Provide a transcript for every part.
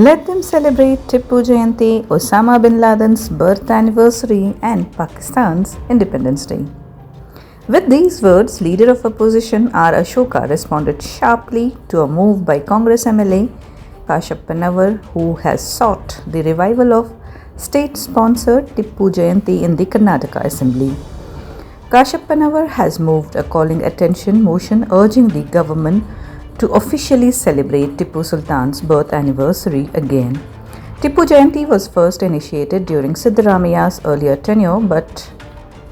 Let them celebrate Tipu Jayanthi, Osama bin Laden's birth anniversary, and Pakistan's Independence Day. With these words, leader of opposition R. Ashoka responded sharply to a move by Congress MLA Kashap Panawar, who has sought the revival of state-sponsored Tipu Jayanthi in the Karnataka Assembly. Kashap Panawar has moved a calling attention motion urging the government to officially celebrate Tipu Sultan's birth anniversary again. Tipu Jayanthi was first initiated during Siddaramaia's earlier tenure, but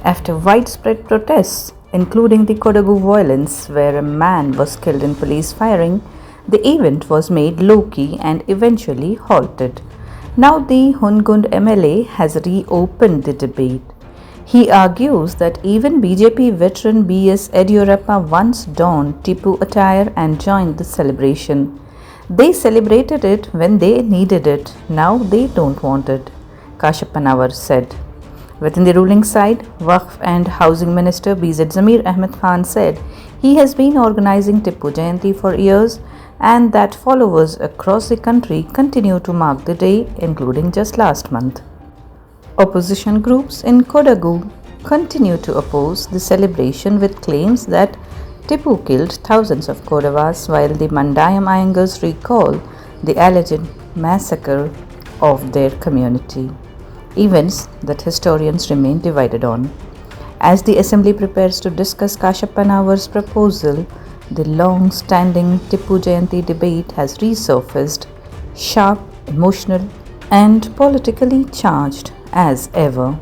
after widespread protests, including the Kodagu violence where a man was killed in police firing, the event was made low-key and eventually halted. Now the Hungund MLA has reopened the debate. He argues that even BJP veteran B.S. Yediyurappa once donned Tipu attire and joined the celebration. They celebrated it when they needed it, now they don't want it, Kashap Panawar said. Within the ruling side, Waqf and Housing Minister B.Z. Zamir Ahmed Khan said he has been organizing Tipu Jayanti for years and that followers across the country continue to mark the day, including just last month. Opposition groups in Kodagu continue to oppose the celebration with claims that Tipu killed thousands of Kodavas, while the Mandayam Iyengars recall the alleged massacre of their community. Events that historians remain divided on. As the Assembly prepares to discuss Kashap Panawar's proposal, the long-standing Tipu Jayanti debate has resurfaced, sharp, emotional, and politically charged as ever.